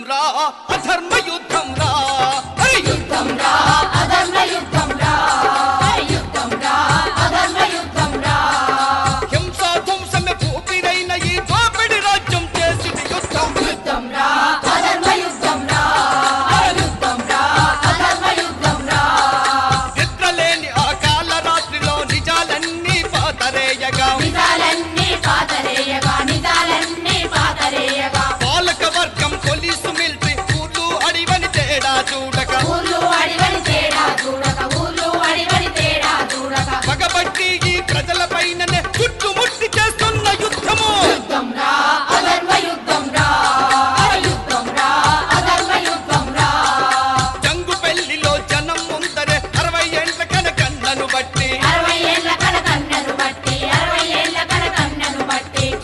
రా అధర్మ యుద్ధం రా యుద్ధం రా అధర్మ యుద్ధం రా యుద్ధం రా అధర్మ యుద్ధం రా హింసా ధ్వంసమే పూపిరైన ఈ దోపిడి రాజ్యం చేసింది యుద్ధం రా అధర్మ యుద్ధం రా యుద్ధం రా అధర్మ యుద్ధం రా నిద్రలేని ఆ కాల రాత్రిలో నిజాలన్నీ పాతరేయగా పాలక వర్గం పోలీసు మిలిటరీ ఊళ్ళు అడివని తేడా చూడక పగబట్టి ఈ ప్రజల పైననే చుట్టుముట్టి చేస్తున్న యుద్ధము యుద్ధం రా అధర్మ యుద్ధం రా యుద్ధం రా అధర్మ యుద్ధం రా జంగు పెళ్లిలో జనం ముందరే 60 ఏళ్ల కనకన్నను బట్టి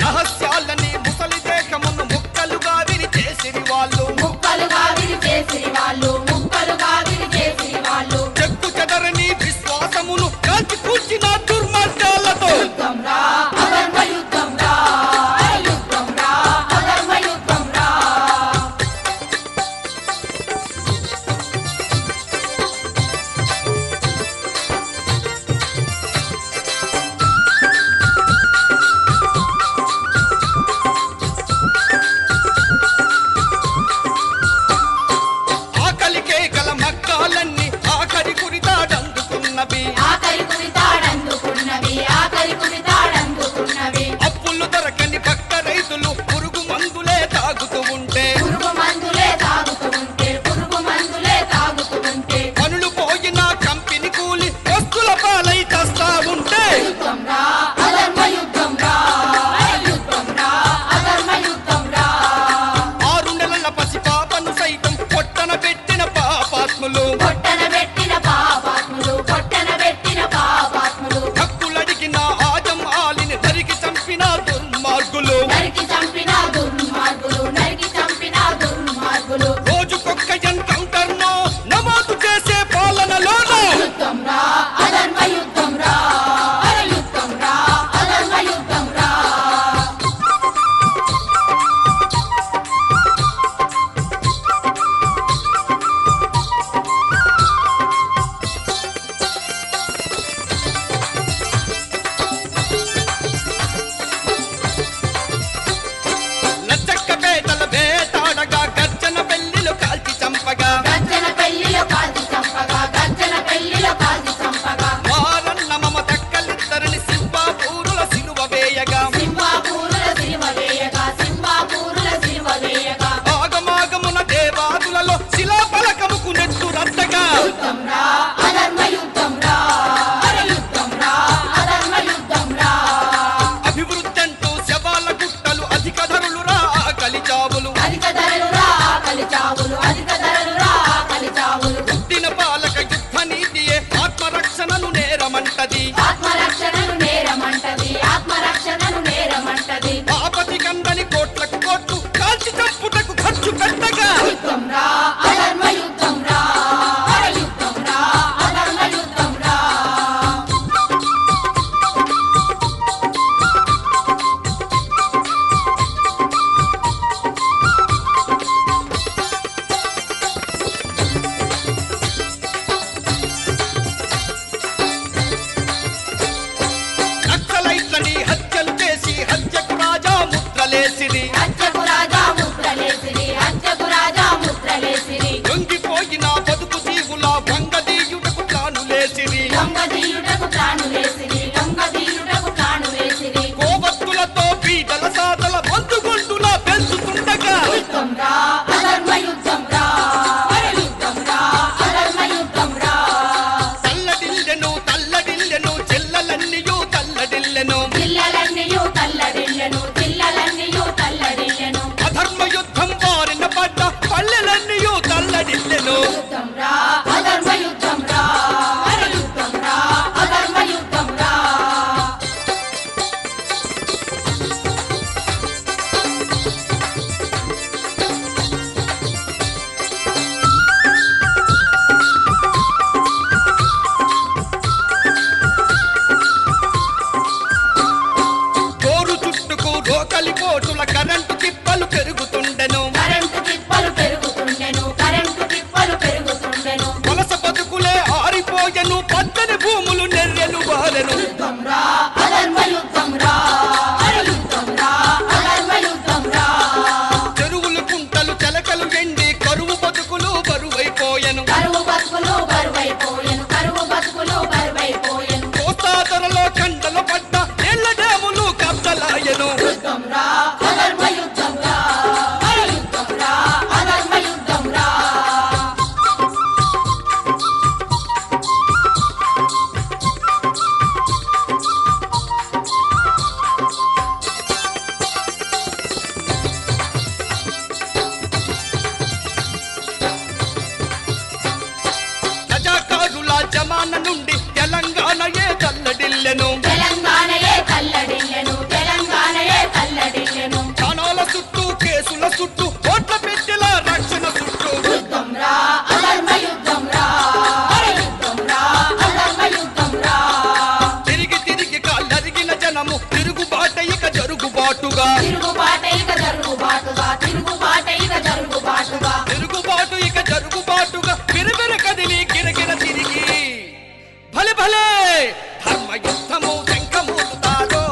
రహస్యాలని ముసలి దేశమును ముక్కలుగా విరిచేసిరి వాళ్ళు చెక్కు చెదరని విశ్వాసమును కాల్చి కూర్చిన దుర్మార్గాలతో యుద్ధం రా అధర్మ యుద్ధం రా యుద్ధం రా అధర్మ యుద్ధం రా జమాన నుండి తెలంగాణయే తల్లడిల్లెను క్షణాల చుట్టూ కేసుల చుట్టూ ఓట్ల పెట్టెల రక్షణ చుట్టూ తిరిగి తిరిగి కాళ్ళరిగిన జనము తిరుగుబాట ఇక జరుగుబాటుగా తిరుగుబాటు ఇక జరుగుబాటుగా గిరిగిర కదిలి గిరగిర తిరిగి భలే భలే ధర్మయుద్ధము శంఖమూదుతారో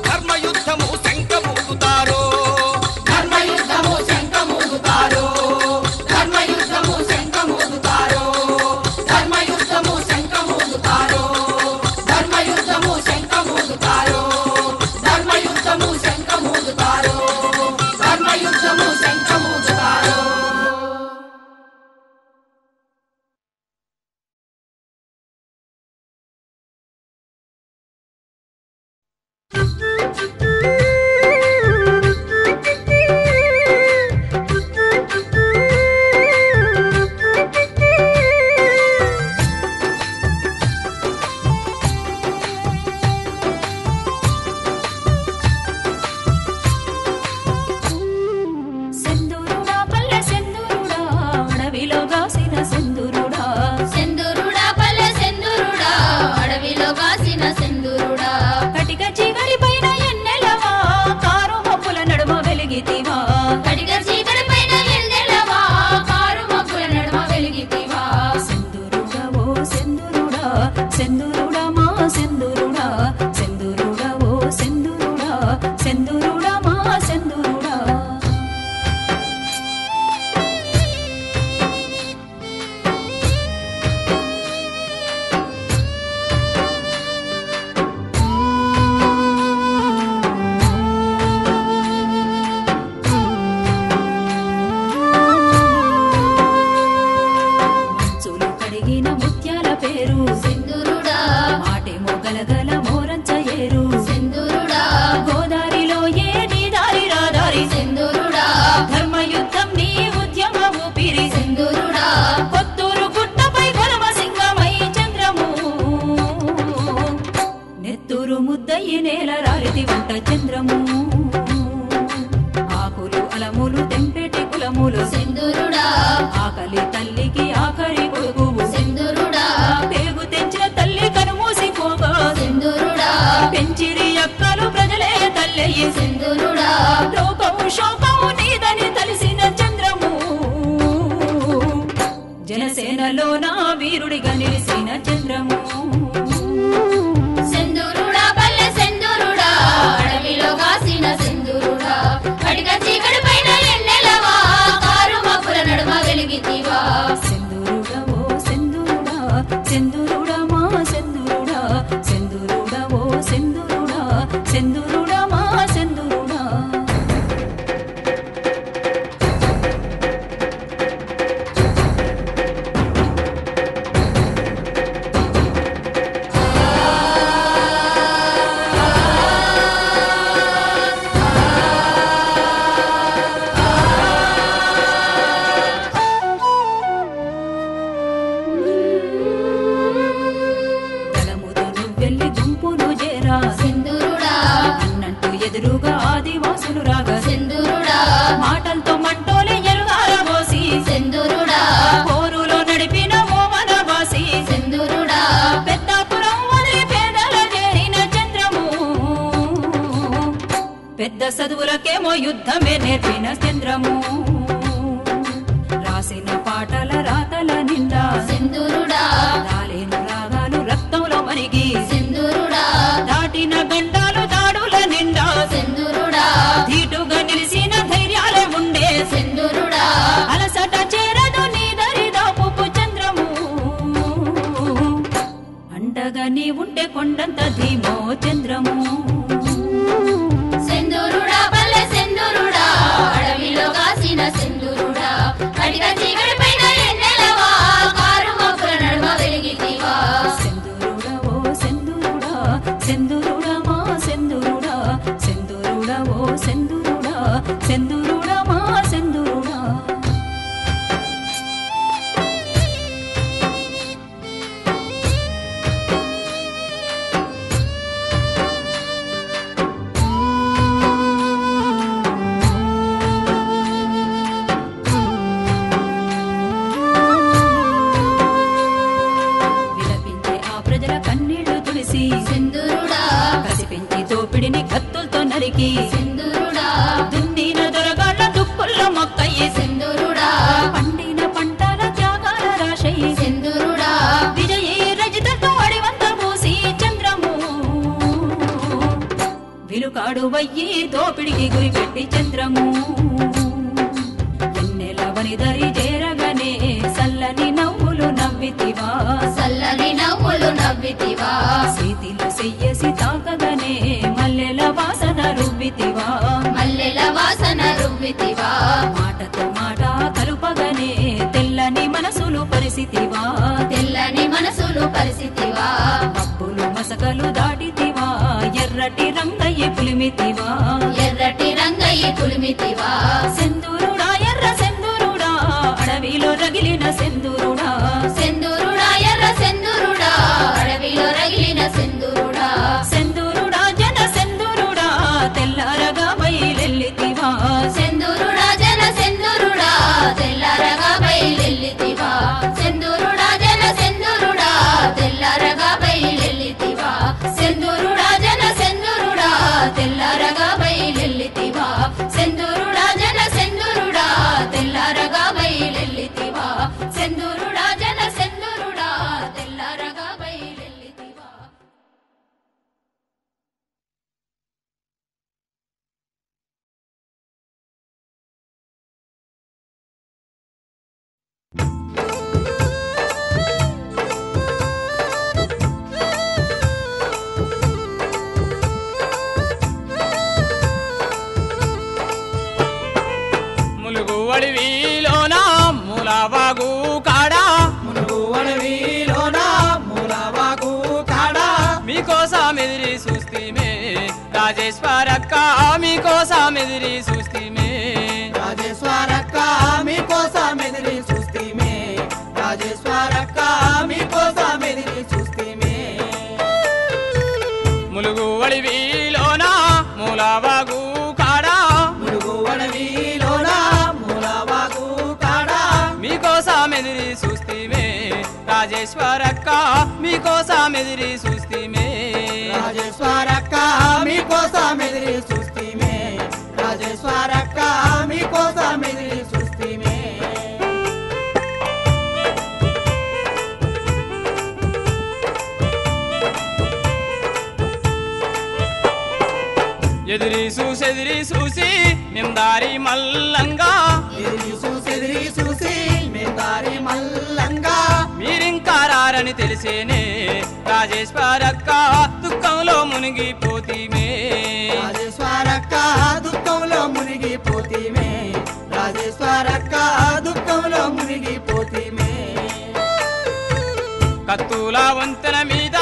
ధర్మయుద్ధము శంఖమూదుతారో ఆకలి తల్లికి ఆఖరి కొడుకువు సింధురుడా పేగు తెంచిన తల్లి కనుమూసిపోగా సింధురుడా పెంచిరి అక్కలు ప్రజలే తల్లయ్యి సింధురుడా లోకము శోకము నీదని తలిసిన చంద్రము జనసేనలోన వీరుడిగా నిలిసిన చంద్రము సింధురుడా పల్లె సింధురుడా అడవిలో కాసిన సింధురుడా కడిగ చీకటి పైన ఎన్నెలవా కారు మబ్బుల నడుమ వెలిగితివా సింధురుడా ఓ సింధురుడా సింధురుడా మా సింధురుడా సింధురుడా ఓ సింధురుడా సింధురుడా మా సింధురుడా ఎదురుగా ఆదివాసులు రాగా సింధురుడా మాటలతో మంటోలే ఎలుగాల పోసి సింధురుడా పోరులో నడిపిన మోమన బాసి సింధురుడా పెద్దాపురం వదిలి పేదల చేరిన చంద్రము పెద్ద చదువులకేమో యుద్ధమే నేర్పిన చంద్రము రాసిన పాటల రాతల నిండా సింధురుడా రాలేను రాగాలు రక్తంలో మరిగి సింధురుడా దాటిన గండాలు దాడుల నిండా సింధురుడా ధీటుగా నిలిసిన ధైర్యాలే ఉండే సింధురుడా అలసట చేరదు నీ దరిదాపుకు చంద్రము అండగా నీ ఉంటే కొండంత ధీమో చంద్రము సింధురుడా పల్లె సింధురుడా అడవిలో కాసిన సింధురుడా కడిగ చీకటి పైన ఎన్నెలవా కారు మబ్బుల నడుమ వెలిగితివా సింధురుడా ఓ సింధురుడా సింధురుడా మా సింధురుడా సింధురుడా ఓ సింధురుడా సింధురుడా మా సింధురుడా దోపిడికి గురిపెట్టి చంద్రము ఎన్నెలవని దరి చేరగనే సల్లని నవ్వులు నవ్వితివా చల్లని నవ్వులు నవ్వితివా చేతిలో చెయ్యసి తాకగనే మల్లెల వాసన రువ్వితివా మల్లెల వాసన రువ్వితివా మాటతో మాట కలుపగనే తెల్లని మనసులు పరిసితివా తెల్లని మనసులు పరిసితివా మబ్బులు మసకలు దాటితివా ఎర్రటి రంగయ్య పులిమితివా ఎర్రటి రంగయ్య పులిమితివా సెందూరుడా ఎర్ర సెందూరుడా అడవిలో రగిలిన సెందూరుడా సెందూరుడా ఎర్ర సెందూరుడా అడవిలో రగిలిన సెందూరుడా సెందూరుడా జన సెందూరుడా తెల్లారగా బయలెల్లితివా సెందూరుడా జన సెందూరుడా తెల్లారగా బయలెల్లితివా సెందూరుడా జన సెందూరుడా తెల్లారగా బయలెల్లితివా సెందూరుడా జన సెందూరుడా తెల్లారగా బయలెల్లితివా సెందూరుడా జన సెందూరుడా తెల్లారగా బయలెల్లితివా సెందూరుడా జన సెందూరుడా తెల్లారగా బయలెల్లితివా ములుగు అడవిలోన మూలవాగు కాడా అడవిలోన మూలవాగు కాడా మీకోసం ఎదిరి చూస్తీమే రాజేశ్వరక్క మీకోసం ఎదిరి చూస్తీమే రాజేశ్వరక్క మీకోసం ఎదిరి చూస్తీమే రాజేశ్వరక్క మీకోసం ఎదిరి చూస్తీమే ములుగు అడవిలోన మూలవాగు కాడా ములుగు అడవిలోన మూలవాగు కాడా మీకోసం ఎదిరి చూస్తీమే రాజేశ్వరక్క మీకోసం ఎదిరి చూస్తీమే రాజేశ్వరక్క మీకోసం ఎదిరి చూస్తీమే రాజేశ్వరక్క మీకోసం ఎదిరి చూస్తీమే ఎదిరి చూసి నిందారి మల్లంగా ఎదిరి చూసి మేదారి మల్లంగా మీరింకా రారని తెలిసేనే రాజేశ్వరక్క దుఃఖంలో మునిగిపోతీమే రాజేశ్వరక్క దుఃఖంలో మునిగిపోతీమే రాజేశ్వరక్క దుఃఖంలో మునిగిపోతీమే కత్తుల వంతెన మీద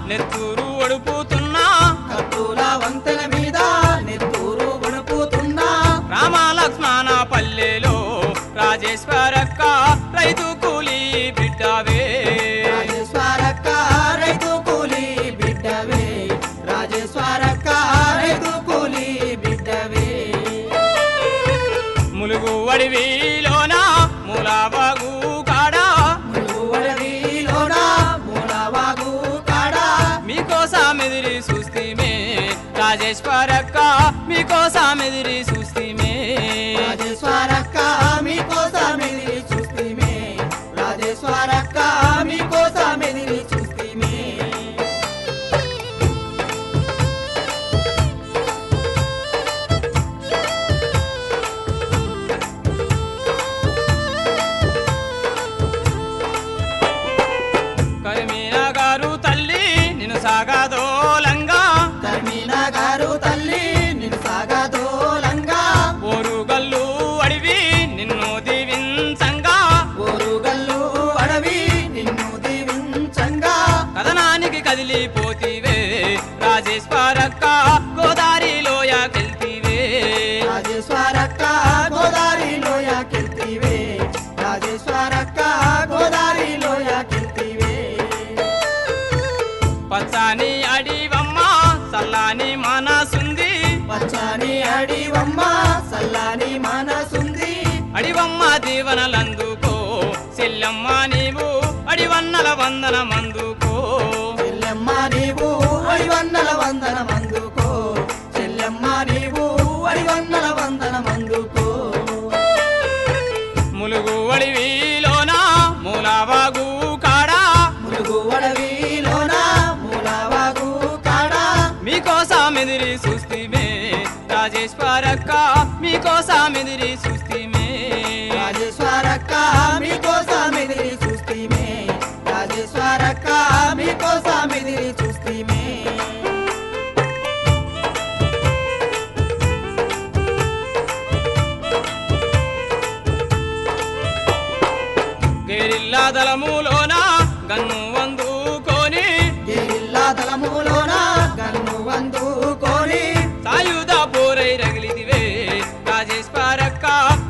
నెత్తూరు ఒడుపుతున్నా కత్తుల వంతెన మీద నెత్తూరు వణుకుతున్నా రామలక్ష్మణ పల్లెలో రాజేశ్వరక్క రైతు కూలి బిడ్డవే రాజేశ్వరక్క రైతు కూలి బిడ్డవే రాజేశ్వరక్క రైతు కూలి బిడ్డవే ములుగు అడవిలోన మూలవాగు కాడా ములుగు అడవిలోన మూలవాగు కాడా మీకోసం ఎదిరి చూస్తీమే రాజేశ్వరక్క మీకోసం ఎదిరి చూస్తీమే రాజేశ్వరక్క మీకోసం ఎదిరి చూస్తీమే రాజేశ్వరక్క మీకోసం ఎదిరి చూస్తీమే కరిమీనా గారు తల్లి నిన్ను సాగదోలంగా కర్మీనా గారు తల్లి నిన్ను సాగదోలంగా ఓరుగల్లు అడివి నిన్ను దీవించంగా ఓరుగల్లు అడవి నిన్ను దీవించంగా కథనానికి కదిలిపోతీవే రాజేశ్వరక్క గోదారిలోయకెళ్తీవే రాజేశ్వరక్క గోదారిలోయకెళ్తీవే రాజేశ్వరక్క గోదారిలోయకెళ్తీవే పచ్చని అడివమ్మ సల్లాని మనసుంది పచ్చని అడివమ్మ సల్లాని మనసుంది అడివమ్మ దీవనలందుకో చెల్లెమ్మ నీవు అడివన్నల వందనమందుకో చెల్లెమ్మ నీవు అడివన్నల వందనమందుకో చెల్లెమ్మ నీవు అడివన్నల వందనమందుకో ములుగు అడవిలోన మూలవాగు కాడా ములుగు అడవిలోన మూలవాగు కాడా మీకోసం ఎదిరి చూస్తీమే రాజేశ్వరక్క మీకోసం ఎదిరి చూస్తీమే రాజేశ్వరక్క మీకోసం ఎదిరి చూస్తీమే రాజేశ్వరక్క మీకోసం ఎదిరి చూస్తీమే గెరిల్లా దళములోన గన్ను వందుకొని గెరిల్లా దళములోన గన్ను వందుకొని సాయుధ పోరై రగిలిదివే రాజేశ్వరక్క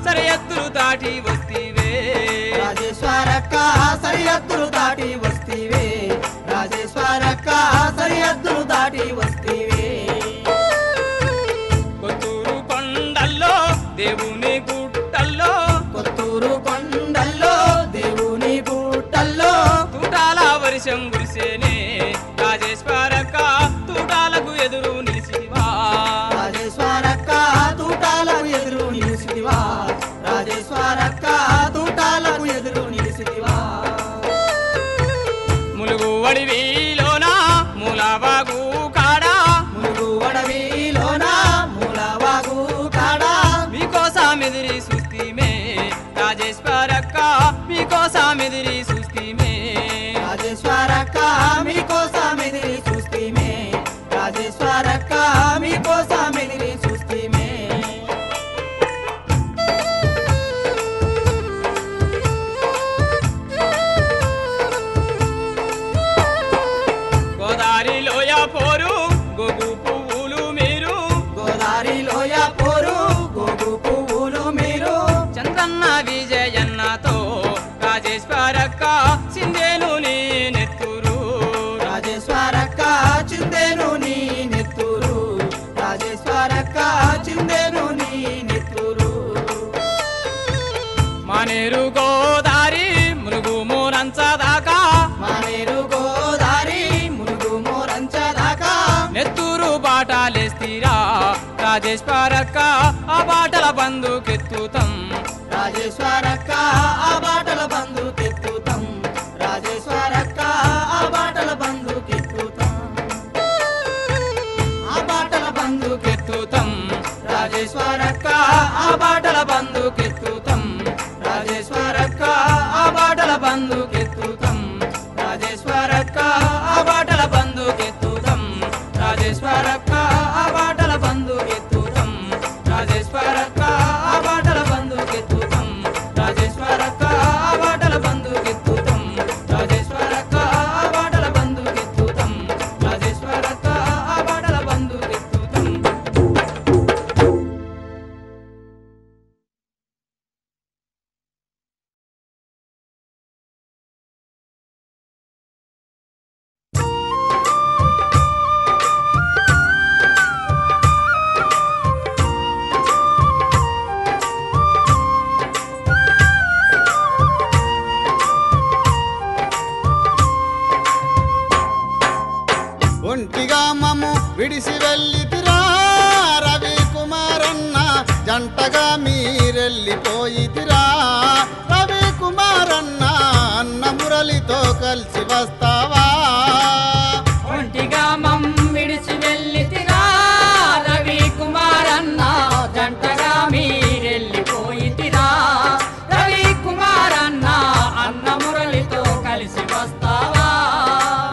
సరిహద్దులు దాటి వస్తీవే రాజేశ్వరక్క సరిహద్దులు దాటి వస్తీవే రాజేశ్వరక్క సరిహద్దులు దాటి వస్తీవే కొత్తూరు కొండల్లో దేవుని గుట్టల్లో కొత్తూరు కొండల్లో దేవుని గుట్టల్లో తూటాల వర్షం కురిసేనే రాజేశ్వరక్క తూటాలకు ఎదురు నిలిచివా రాజేశ్వరక్క తూటాలకు ఎదురు నిలిచివా రాజేశ్వరక్క తూటాలకు ఎదురు నిలిచివా ములుగు అడవిలోన మూలవాగు కాడా ములుగు అడవిలోన మూలవాగు కాడా మీకోసం ఎదిరి చూస్తీమే రాజేశ్వరక్క మీకోసం ఎదిరి చూస్తీమే రాజేశ్వరక్క మీకోసం ఎదిరి చూస్తీమే రాజేశ్వరక్క మీకోసం ఎదిరి చూస్తీమే గోదావరి లోయ పోరు గోగు పువ్వులు మీరు గోదావరి లోయ పోరు గోగు పువ్వులు మీరు చంద్రన్న విజయన్నతో రాజేశ్వరక్క సిందేను నీ నెత్తూరు రాజేశ్వరక్క చిందేను నీ నెత్తూరు రాజేశ్వరక్క చిందేను నీ నెత్తూరు మానేరు గోదారి ములుగు మోరంచదాకా మానేరు గోదారి ములుగు మోరంచదాకా నెత్తూరు బాటలేస్తీరా రాజేశ్వరక్క ఆ బాటల బందుకెత్తుతాం రాజేశ్వరక్క ఆ బాటల బందుకెత్తుతాం రాజేశ్వరక్క ఆ బాటల బందుకెత్తుతాం ఆ బాటల బందుకెత్తుతాం రాజేశ్వరక్క ఆ బాటల బందుకెత్తుతాం రాజేశ్వరక్క ఆ బాటల బందుకెత్తుతాం రాజేశ్వరక్క ఆ బాటల బందుకెత్తుతాం రాజేశ్వరక్క ఆ బాటల బందుకెత్తుతాం రాజేశ్వరక్క ఆ బాటల బందుకెత్తుతాం రాజేశ్వరక్క ఆ బాటల బందుకెత్తుతాం రాజేశ్వరక్క ఆ బాటల బందుకెత్తుతాం రాజేశ్వరక్క ఆ బాటల బందుకెత్తుతాం ఒంటిగా మమ్ము విడిసి వెళ్ళితిరా రవి కుమారన్న జంటగా మీరెళ్ళిపోయితిరా రవి కుమారన్న అన్న మురళితో కలిసి వస్తావా ఒంటిగా మమ్ విడిచి వెళ్ళితిరా రవి కుమారన్న జంటగా మీరెళ్ళిపోయితిరా రవి కుమారన్న అన్న మురళితో కలిసి వస్తావా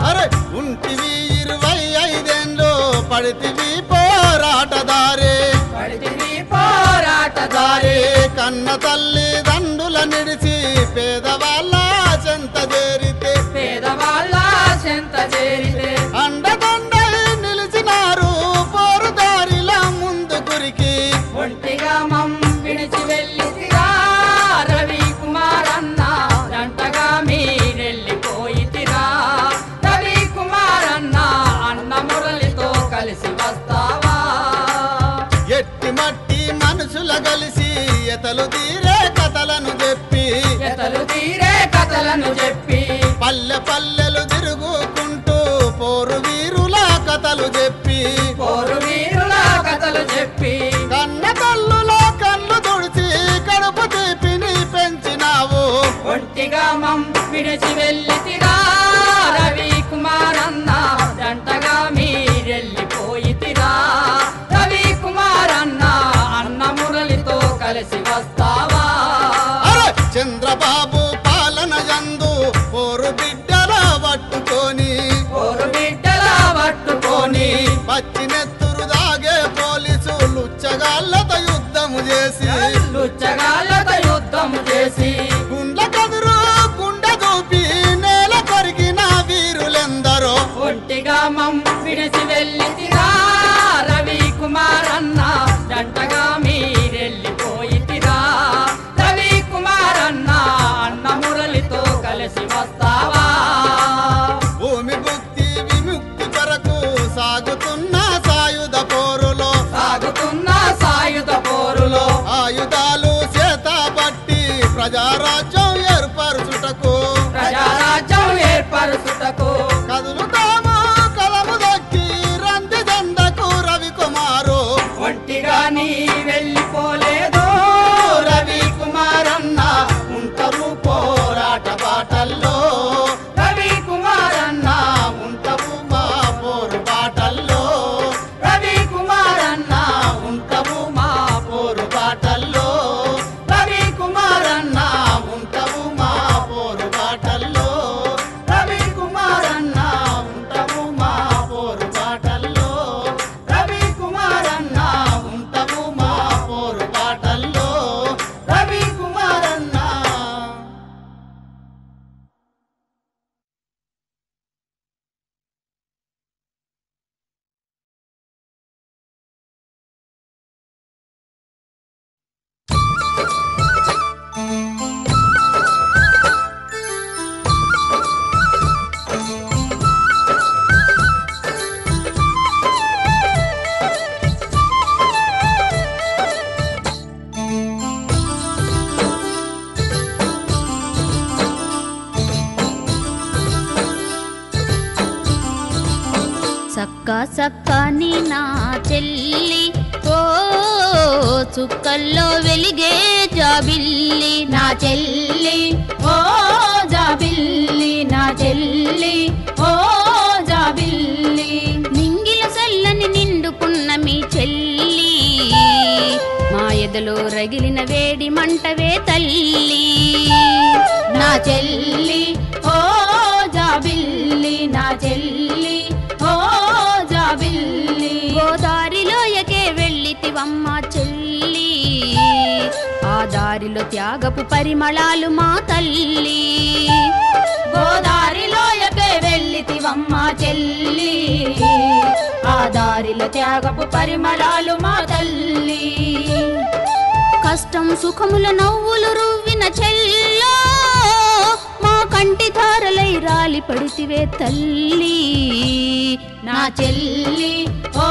అరే ఉంటివి 25 ఏండ్లు పడితివి పోరాటదారే పడితివి పోరాటదారి కన్న తల్లి దండుల నిడిచి పేదవాళ్ళ చెంత చేరితే పేదవాళ్ళ చెంత చేరితే అండదండై నిలిచినారు పోరుదారిలా ముందు గురికి ఒంటిగా మమ్ విడిచి వెళ్ళితిరా రవి కుమారన్న జంటగా మీరెళ్ళిపోయితిరా రవి కుమారన్న అన్న మురళితో కలిసి వస్తావా ఎట్టి మట్టి మనుషుల కలిసి ఎతలు తీరే కథలను చెప్పి ఎతలు తీరే కథలను చెప్పి పల్లె పల్లెలు తిరుగుకుంటూ పోరు వీరుల కథలు చెప్పి పోరు వీరుల కథలు చెప్పి కన్న కళ్ళులో కళ్ళు తుడిచి కడుపు తీపిని పెంచినావు ఒంటిగా మమ్ విడిచి వెళ్ళితిరా రవి కుమారన్న జంటగా మీరెళ్ళిపోయితిరా రవి కుమారన్న చంద్రబాబు పాలన యందు పోరు బిడ్డల పట్టుకొని ఓరు బిడ్డలా పట్టుకొని పచ్చినెత్తురు దాగే పోలీసు లుచ్చగాళ్ళతో యుద్ధము చేసి లుచ్చగాళ్ళతో యుద్ధం చేసి గుండ్ల కదురు గుండె చూపి నేల కొరిగిన వీరులెందరో ఒంటిగా మం విడిసి వెళ్ళితిరా రవి కుమార్ అన్న జంటగా మీరెళ్ళిపోయితిరా రవి కుమార్ అన్న అన్న మురళితో కలిసి వస్తావా భూమి భుక్తి విముక్తి కొరకు సాగుతున్న సాయుధ పోరులో సాగుతున్న సాయుధ పోరులో ఆయుధాలు చేత పట్టి ప్రజారాజ్యం ఏర్పరుచుటకు ప్రజారాజ్యం ఏర్పరుచుటకు కదులుతాము కలము దక్కి రంది దండకు రవికుమారు ఒంటిగా నీ వెళ్ళిపోలేదు రవి కుమార్ అన్న ఉంటారు పోరాట బాటల్లో రవి కుమార్ అన్న ఉంటావు మా పోరు బాటల్లో రవి కుమార్ అన్న ఉంటావు మా పోరు బాటల్లో రవి కుమార్ అన్న ఉంటావు మా పోరు బాటల్లో రవి కుమార్ అన్న ఉంటావు మా పోరు బాటల్లో రవి కుమార్ అన్న ఉంటావు మా పోరు బాటల్లో రవి కుమార్ అన్న సక్క సక్కని నా చెల్లి ఓ చుక్కల్లో వెలిగే జాబిల్లి నా చెల్లి ఓ జాబిల్లి నా చెల్లి ఓ జాబిల్లి నింగిల సల్లని నిండుకున్న మీ చెల్లి మా ఎదలో రగిలిన వేడి మంటవే తల్లి నా చెల్లి ఓ జాబిల్లి నా చెల్లి ఓ జాబిల్లి గోదారిలోయకే వెళ్ళితివమ్మ చెల్లి ఆ దారిలో త్యాగపు పరిమళాలు మా తల్లి గోదారిలోయకే వెళ్ళితివమ్మ చెల్లి ఆ దారిలో త్యాగపు పరిమళాలు మా తల్లి కష్టం సుఖముల నవ్వులు రువ్విన చెల్లో మా కంటి ధారలై రాలి పడితివే తల్లి నా చెల్లి ఓ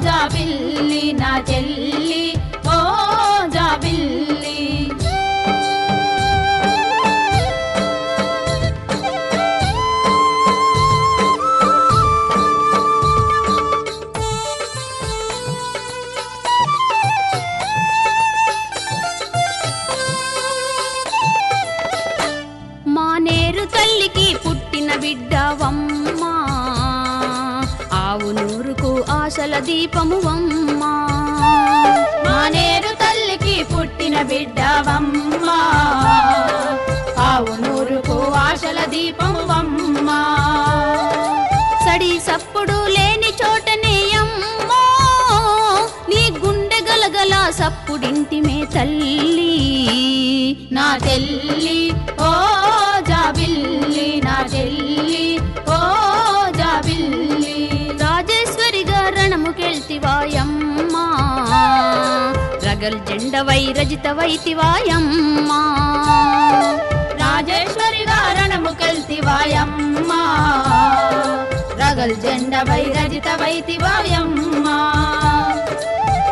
జాబిల్లి నా చెల్లి ఓ జాబిల్లి మానేరు తల్లికి పుట్టిన బిడ్డవమ్మా ఆవు నూరుకు ఆశల దీపము వమ్మా మానేరు తల్లికి పుట్టిన బిడ్డవమ్మా ఆవు నూరుకు ఆశల దీపము వమ్మా సడి సప్పుడు లేని చోటనే అమ్మో నీ గుండె గలగల సప్పుడింటిమే తల్లి నా చెల్లి ఓ జాబిల్లి నా చెల్లి ఓ జాబిల్లి రాజేశ్వరిగా రణముకెళ్తివాయమ్మా రగల్ జెండవై రజితవైతివాయమ్మా రాజేశ్వరిగా రణముకెళ్తివాయమ్మా రగల్ జెండవై రజితవైతివాయమ్మా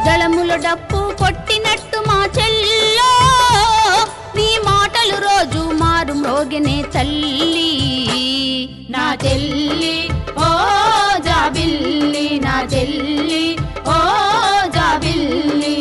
జలములో డప్పు కొట్టినట్టు మా చెల్లో నీ మాటలు రోజు మారు మ్రోగినే తల్లి నా చెల్లి ఓ జాబిల్లి నా చెల్లి ఓ జాబిల్లి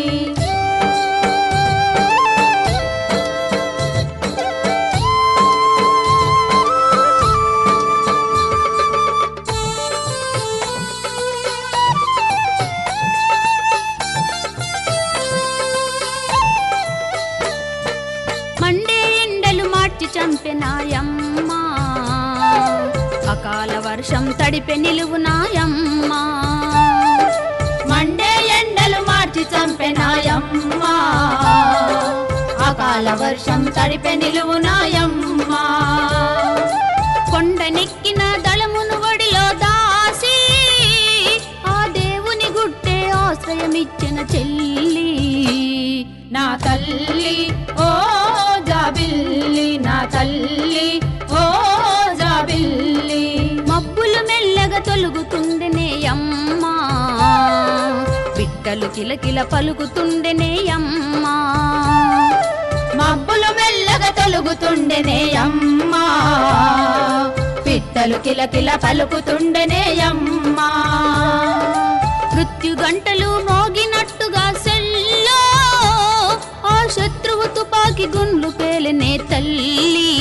మార్చి చంపెనాయమ్మా అకాల వర్షం తడిపె నిలువునాయమ్మా మండే ఎండలు మార్చి చంపెనాయమ్మా అకాల వర్షం తడిపె నిలువునాయమ్మా కొండనెక్కిన దళమును ఒడిలో దాసి ఆ దేవుని గుట్టే ఆశ్రయమిచ్చిన చెల్లి నా తల్లి ఓ జాబిల్లి నా తల్లి ఓ జాబిల్లి మబ్బులు మెల్లగా తొలుగుతుండెనే అమ్మా బిడ్డలు కిలకిల పలుకుతుండెనే అమ్మా మబ్బులు మెల్లగా తొలుగుతుండెనే అమ్మా పిట్టలు కిలకిల పలుకుతుండెనే అమ్మా మృత్యు గంటలు మోగినట్టుగా సెల్లో ఆ శత్రువు తుపాకి గుండ్లు పేలనే తల్లి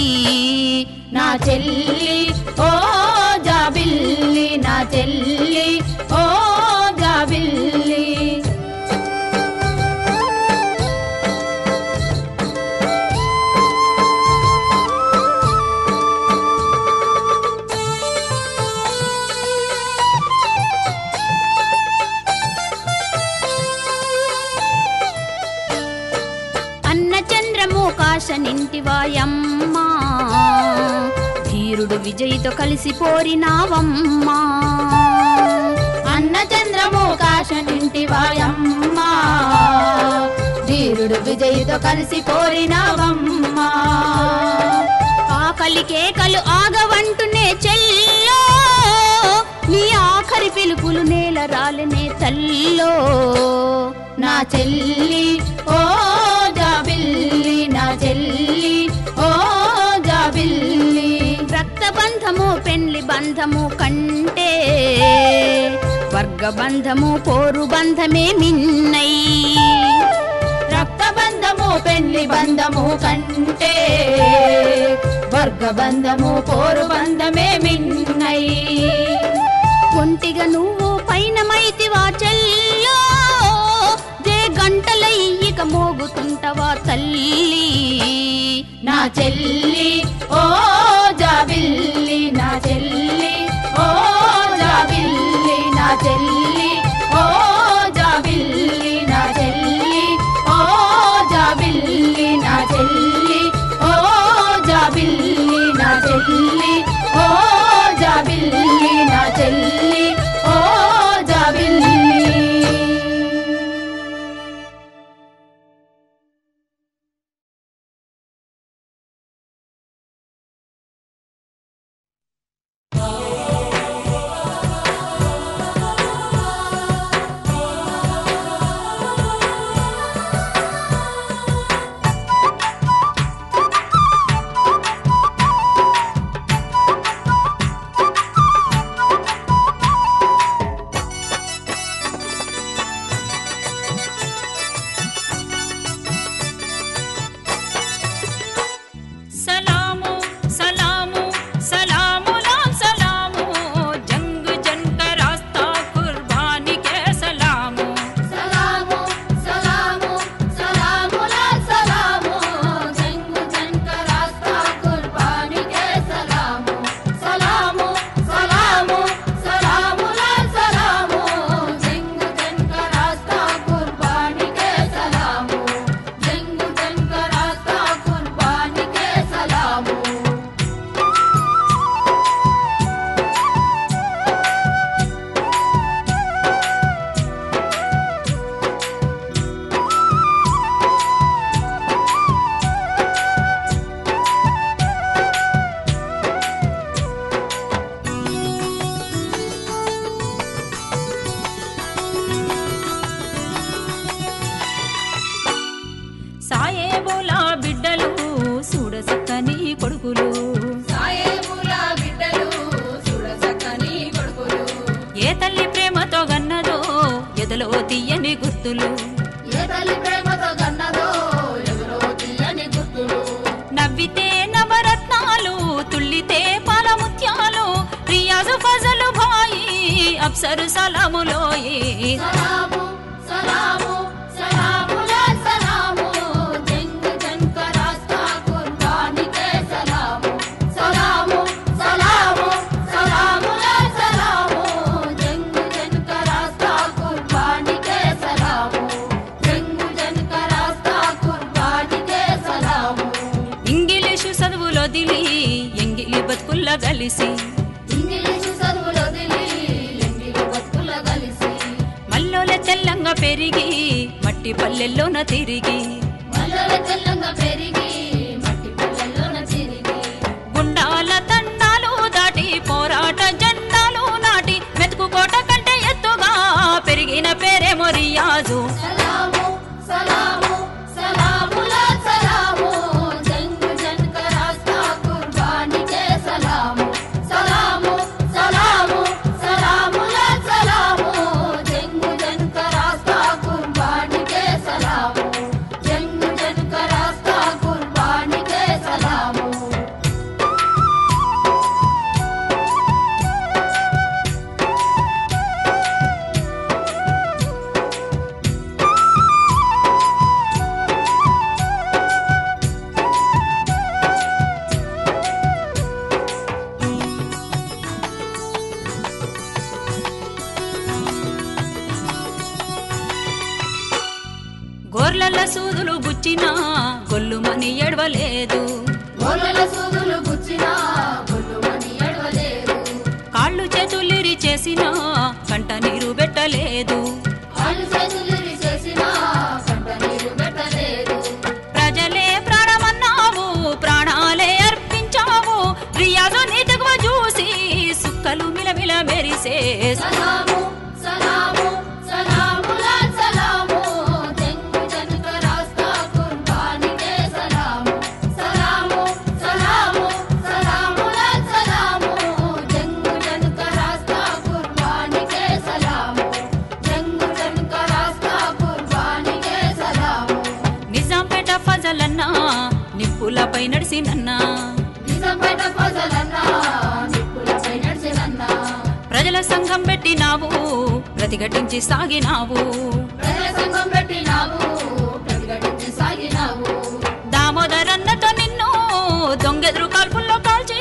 నా చెల్లి ఓ జాబిల్లి నా చెల్లి ఓ జాబిల్లి అన్న చంద్రము కాశనింటివాయమ్మా ధీరుడు విజయితో కలిసి పోరినావమ్మా అన్న చంద్రము కాశనింటివాయమ్మా ధీరుడు విజయితో కలిసి కోరినావమ్మా ఆకలి కేకలు ఆగవంటునే చెల్లో నీ ఆఖరి పిలుపులు నేల రాలనే తల్లో నా చెల్లి ఓ జాబిల్లి నా చెల్లి ఓ జాబిల్లి రక్త బంధము పెండ్లి బంధము కంటే వర్గ బంధము పోరు బంధమే మిన్నై రక్త బంధము పెళ్లి బంధము కంటే వర్గ బంధము పోరు బంధమే మిన్నై ఒంటిగా నువ్వు పైన మైతివా చెల్లో జే గంటల ఇయ్యిక మోగుతుంటవా తల్లి నా చెల్లి ఓ జాబిల్లి నా చెల్లి ఓ జాబిల్లి నా చెల్లి ఓ జాబిల్లి నా చెల్లి ఓ జాబిల్లి నా చెల్లి ఓ జాబిల్లి నా చెల్లి ఓ జాబిల్లి నా చెల్లి ఓ జాబిల్లి కొడుకులు సాయేముల బిడ్డలు చూడసక్కని కొడుకులు ఏ తల్లి ప్రేమతో గన్నదో ఎదలో తీయని గుర్తులు ఏ తల్లి ప్రేమతో గన్నదో ఎదురో తీయని గుర్తులు నవ్వితే నవరత్నాలు తుల్లితే పాలముత్యాలు రియాజు ఫజలు భాయి అప్సరు సలాములోయి సలాము సలాము సలాముల సలాము జంగ్ జంగ్ రాస్తా కుర్బానీ కే కలిసి ఇంగ్లీషు చదువులొదిలి ఎంగిలి బతుకుల కలిసి మల్లోల తెల్లంగా పెరిగి మట్టి పల్లెల్లోన తిరిగి మల్లెల తెల్లంగా పెరిగి మట్టి పల్లెల్లోన తిరిగి గుండాల తండాలు దాటి పోరాట జెండాలు నాటి మెతుకుకోట కంటే ఎత్తుగా పెరిగిన పేరేమో రియాజు సలాము సలాము సలాములా సలాము జంగు జనక రాస్తా కుర్బానీకే సలాము సలాము సలాము సలాములా సలాము జంగు జనక రాస్తా కుర్బానీకే సలాము జంగు జనక రాస్తా కుర్బానీకే సలాము గోర్లల సూదులు గుచ్చినా గొల్లుమని ఎడవలేదు గోళ్ళల సూదులు గుచ్చినా గొల్లుమని ఎడవలేదు కాళ్ళు చేతులిరి చేసినా కంట నీరు పెట్టలేదు కాళ్ళు చేతులిరి చేసినా కంట నీరు పెట్టలేదు ప్రజలే ప్రాణమన్నావు ప్రాణాలే అర్పించావు రియాజు నీతగువ చూసి సుక్కలు మిలమిల మెరిసే సలాము సలాము సలాములా సలాము జంగు జనక రాస్తా కుర్బానీకే సలాము సలాము సలాము సలాములా సలాము జంగు జనక రాస్తా కుర్బానీకే సలాము జంగు జనక రాస్తా కుర్బానీకే సలాము నిజాంపేట ఫజలన్నా నిప్పులపై నడిసినన్నా నిజంపేట ఫజలన్నా నిప్పులపై నడిచినన్నా ప్రజల సంఘం పెట్టినావు ప్రతిఘటించి సాగినావు ప్రజల సంఘం పెట్టినావు ప్రతిఘటించి సాగినావు దామోదరన్నతో నిన్ను దొంగెదురు కాల్పుల్లో కాల్చి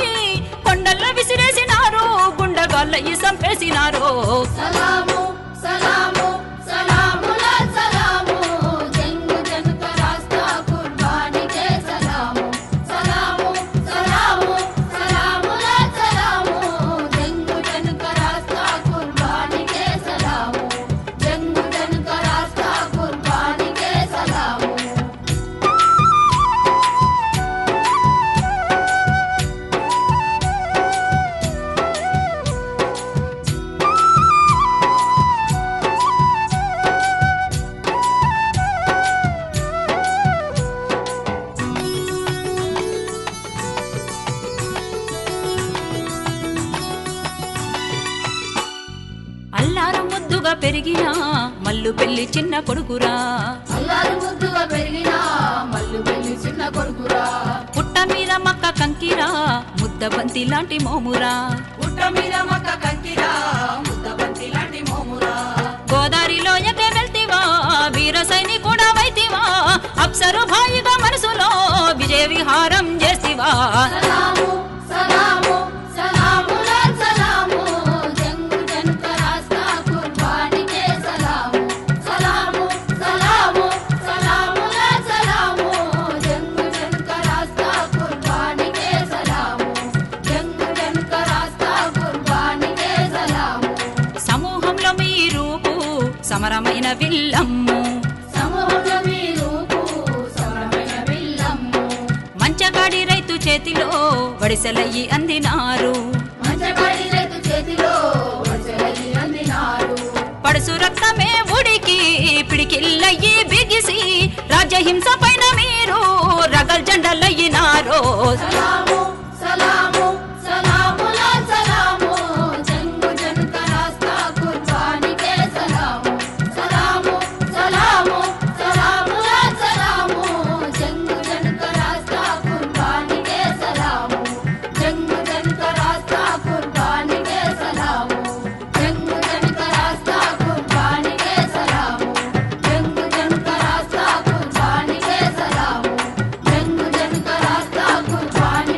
కొండల్లో విసిరేసినారు గుండగాళ్ళయి సంపేసినారు సలాము సలాము సలాములా సలాము జంగు జనక రాస్తా కుర్బానీకే సలాము సలాము సలాము సలాములా సలాము జంగు జనక రాస్తా కుర్బానీకే సలాము జంగు జనక రాస్తా కుర్బానీకే సలాము అల్లారు ముద్దుగా పెరిగిన మల్లు పెళ్లి చిన్న కొడుకురా అల్లారు ముద్దుగా పెరిగిన మల్లు పెళ్లి చిన్న కొడుకురా పుట్ట మీద మక్క కంకిరా ముద్ద బంతి లాంటి మోమురా పుట్ట మీద మక్క కంకిరా ముద్దబంతి లాంటి మోమురా గోదారిలో ఎటే వెళ్తివా వీర సైనికుడా వైతివా అప్సరు భాయిగా మనసులో విజయ విహారం చేసివా సలాము సలాము సలాములా సలాము జంగు జనక రాస్తా కుర్బానీకే సలాము సలాము సలాము సలాములా సలాము జంగు జనక రాస్తా కుర్బానీకే సలాము జంగు జనక రాస్తా కుర్బానీకే సలాము సమూహంలో మీ రూపు సమరమైన విల్లమ్ము సమూహంలో మీ రూపు సమరమైన విల్లమ్ము మంచగాడి రైతు చేతిలో వడిసెలయ్యి అందినారు మంచగాడి రైతు చేతిలో వడిసెలయ్యి అందినారు పడుసు రక్తమే ఉడికి పిడికిల్లయ్యి బిగిసి రాజ్యహింస పైన మీరు రగల్ జెండలయ్యినారు సలాము సలాము సలాములా సలాము జంగు జనక రాస్తా కుర్బానీకే సలాము సలాము సలాము సలాములా సలాము జంగు జనక రాస్తా కుర్బానీకే సలాము జంగు జనక రాస్తా కుర్బానీకే సలాము జంగు జనక రాస్తా కుర్బానీకే సలాము జంగు జనక రాస్తా కుర్బానీకే సలాము జంగు జనక రాస్తా కుర్బానీ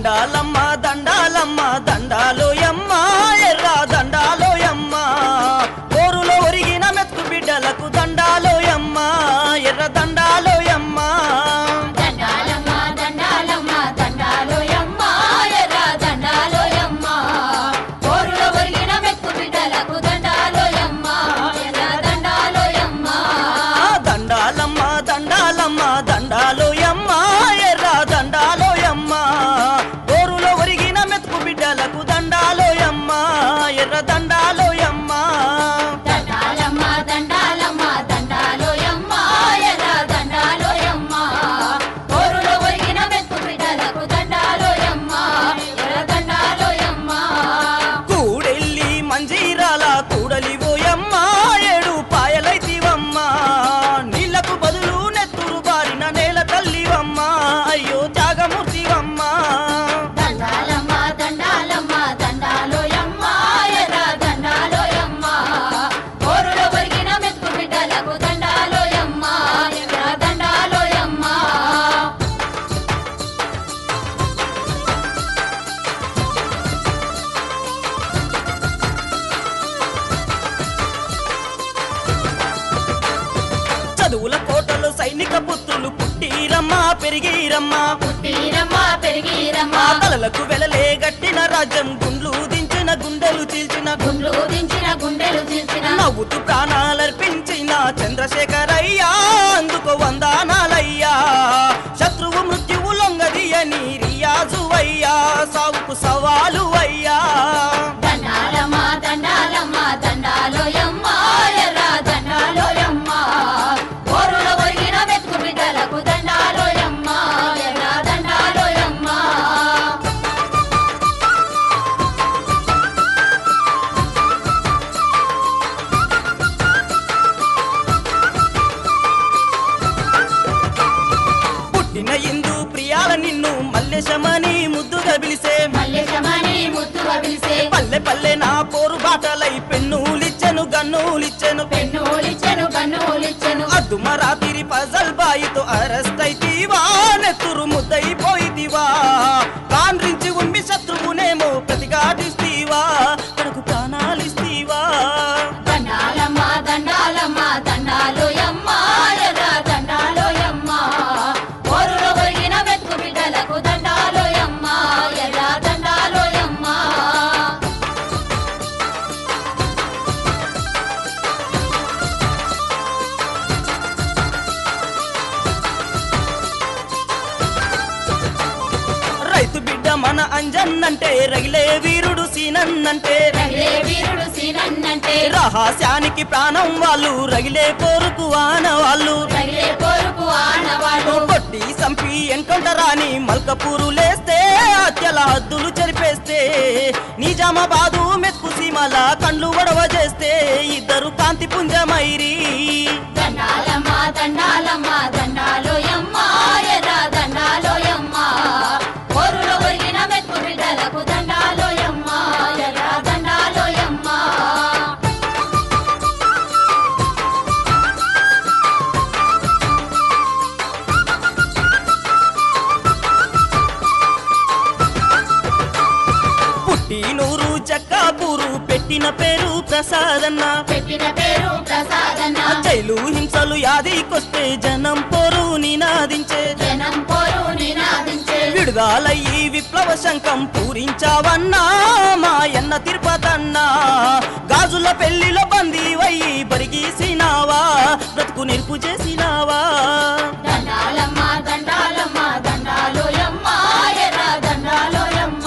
దండాలమ్మ దండాలమ్మ దండాలోయమ్మ ఎర్ర దండాలోయమ్మ పోరులో ఒరిగిన మెత్తు బిడ్డలకు దండాలోయమ్మ ఎర్ర దండాలోయమ్మ దండాలమ్మ దండాలమ్మ దండాలోయమ్మ ఎర్ర దండాలోయమ్మ పోరులో ఒరిగిన మెత్తు బిడ్డలకు దండాలోయమ్మ ఎర్ర దండాలోయమ్మ దండాలమ్మ దండాలమ్మ దండాలోయమ్మ ఎర్ర దండాలోయమ్మ పోరులో ఒరిగిన మెత్తు బిడ్డలకు దండాలోయమ్మ ఎర్ర దండాలోయమ్మ దండాలమ్మ దండాలమ్మ దండాలోయమ్మ ఎర్ర దండాలోయమ్మ పోరులో ఒరిగిన మెత్తు బిడ్డలకు దండాలోయమ్మ ఎర్ర దండాలోయమ్మ కూడెల్లి మంజీరాల కూడలివోయమ్మ ఏడు పాయలైతివమ్మ నీళ్లకు బదులు నెత్తురు బారిన నేల తల్లివమ్మ అయ్యో త్యాగమూర్తివమ్మ దండాలమ్మ దండాలమ్మ దండాలోయమ్మ ఎర్ర దండాలోయమ్మ పోరులో ఒరిగిన మెత్తు బిడ్డలకు దండాలోయమ్మ ఎర్ర దండాలోయమ్మ చదువుల కోటలో సైనిక పుత్రులు పుట్టిరమ్మ పెరిగిరమ్మ పుట్టిరమ్మ పెరిగిరమ్మ తలలకు వెలలే గట్టిన రాజ్యం గుండ్లు దించిన గుండెలు చీల్చిన గుండ్లు దించిన గుండెలు చీల్చిన నవ్వుతూ ప్రాణాలర్పించిన చంద్రశేఖరయ్యా అందుకో వందనాలయ్యా శత్రువు మృత్యువు లొంగదీయని రియాజు అయ్యా సావుకు సవాలు అయ్యా దండాలమ్మ దండాలమ్మ దండాలోయమ్మ ఎర్ర దండాలోయమ్మ పోరులో ఒరిగిన మెత్తు బిడ్డలకు దండాలోయమ్మ ఎర్ర దండాలోయమ్మ పుట్టిన ఇందు ప్రియాల నిన్ను మల్లేశమని ముద్దుగా పిలిసే మల్లెశమని ముద్దుగా పిలిసే పల్లె పల్లె నా పోరు బాటలై పెన్నులిచ్చెను గన్నులిచ్చెను పెన్నులిచ్చెను కన్నులిచ్చెను అద్దుమరాతిరి పజల్ బాయితో అరెస్ట్ అయితీవా నెత్తురు ముద్దయిపోయితివా కాన్రించి ఉమ్మి శత్రువునేమో ప్రతిఘాటిస్తీవా తనకు ప్రాణాలిస్తీవా దండాలమ్మ దండాలమ్మ దండాలోయమ్మ ఎర్ర దండాలోయమ్మ పోరులో ఒరిగిన మెత్తు బిడ్డలకు దండాలోయమ్మ ఎర్ర దండాలోయమ్మ రైతు బిడ్డ మన అంజన్నంటే రగిలే వీరుడు సీనన్నంటే రగిలే వీరుడు సీనన్నంటే రహస్యానికి ప్రాణం వాళ్ళు రగిలే పోరుకు ఆనవాళ్ళు రగిలే పోరుకు ఆనవాళ్ళు కొట్టి సంపి ఎన్కౌంటరాని మల్కపూరులేస్తే హత్యల హద్దులు చెరిపేస్తే నిజామాబాదు మెతుకు సీమల కండ్లు వడవ చేస్తే ఇద్దరు కాంతి పుంజమైరి దండాలమ్మ దండాలమ్మ దండాలోయమ్మ ఎర్ర దండాలోయమ్మ పోరులో ఒరిగిన మెత్తు బిడ్డలకు దండాలోయమ్మ ఎర్ర దండాలోయమ్మ పుట్టినూరు చక్కాపూరు పెట్టిన పేరు ప్రసాదన్న పెట్టిన పేరు ప్రసాదన్న జైలు హింసలు యాదికొస్తే జనం పోరు నినాదించే జనం పోరు నినాదించే విడుదలయ్యి విప్లవ శంఖం పూరించావన్నా మాయన్న తిరుపతన్నా గాజుల పెళ్లిలో బందీవయ్యి బరిగీసినావా బ్రతుకు నిరుపు చేసినావా దండాలమ్మ దండాలమ్మ దండాలోయమ్మ ఎర్ర దండాలోయమ్మ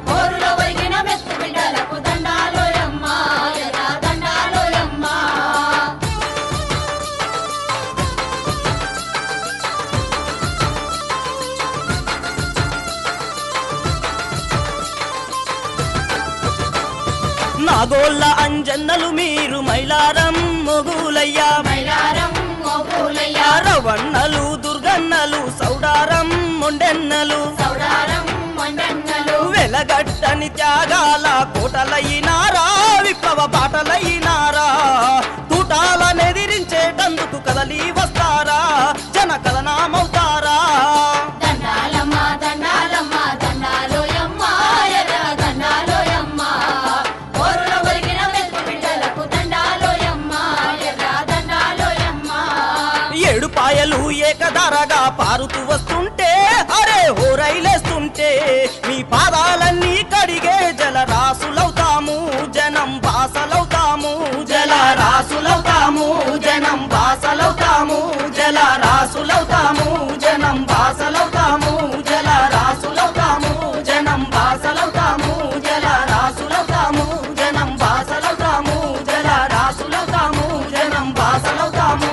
పోరులో ఒరిగిన మెత్తు బిడ్డలకు దండాలోయమ్మ ఎర్ర దండాలోయమ్మ నాగోళ్ళ అంజన్నలు మీరు మైలారం మొగులయ్యా మైలారం మోగులయ్య రవన్నలు దుర్గన్నలు సౌడారం మొండెన్నలు సౌడారం మొండన్నలు వెలగట్టని త్యాగాల కోటలయ్యినారా విప్లవ బాటలయ్యినారా తూటాలనెదిరించేటందుకు కదలి వస్తారా జన కథనామవుతారా దండాలమ్మ దండాలమ్మ దండాలమ్మ జారుతూ వస్తుంటే అరే హోరైలేస్తుంటే మీ పాదాలన్నీ కడిగే జలరాసులవుతాము జనం బాసలవుతాము జలరాసులవుతాము జనం బాసలవుతాము జలరాసులవుతాము జనం బాసలవుతాము జలరాసులవుతాము జనం బాసలవుతాము జలరాసులవుతాము జనం బాసలవుతాము జలరాసులవుతాము జనం బాసలవుతాము.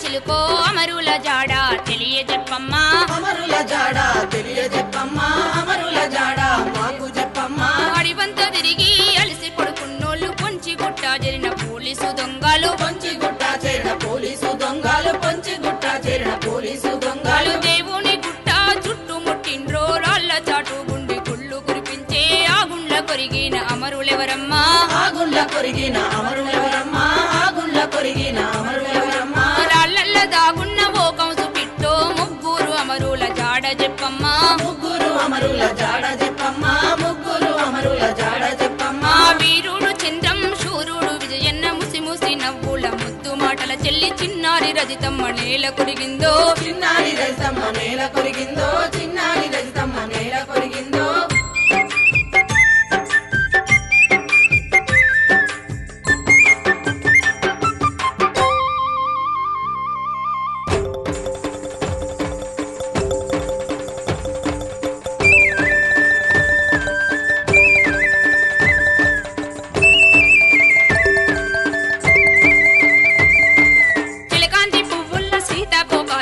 చిలుకో అమరుల జాడ తెలియజెప్పమ్మా అమరుల జాడ తెలియజెప్పమ్మా అమరుల జాడ మాకు చెప్పమ్మా అడివంత తిరిగి అలసి పడుకున్నోళ్ళు పొంచి గుట్ట జరిన పోలీసు దొంగలు పొంచి గుట్ట చేరిన పోలీసు దొంగలు పొంచి గుట్ట చేరిన పోలీసు దొంగలు దేవుని గుట్ట చుట్టుముట్టిండ్రో రాళ్ళ చాటు గుండి గుళ్ళు కురిపించే ఆ గుండ్ల కొరిగిన అమరులెవరమ్మా ఆ గుండ్ల కొరిగిన అమరులెవరమ్మా ఆ గుండ్ల కొరిగిన అమరులెవరమ్మా రాళ్ళల్ల దాగున్న ఓ కంసు పిట్టో ముగ్గురు అమరుల జాడ చెప్పమ్మా ముగ్గురు అమరుల జాడ చెప్పమ్మా ముగ్గురు అమరుల జాడ చెప్పమ్మా వీరుడు చంద్రం శూరుడు విజయన్న ముసి ముసి నవ్వుల ముద్దు మాటల చెల్లి చిన్నారి రజితమ్మ నేల కొరిగిందో చిన్నారి రజితమ్మ నేల కొరిగిందో చిన్నారి రజితమ్మ నేల కొరిగిందో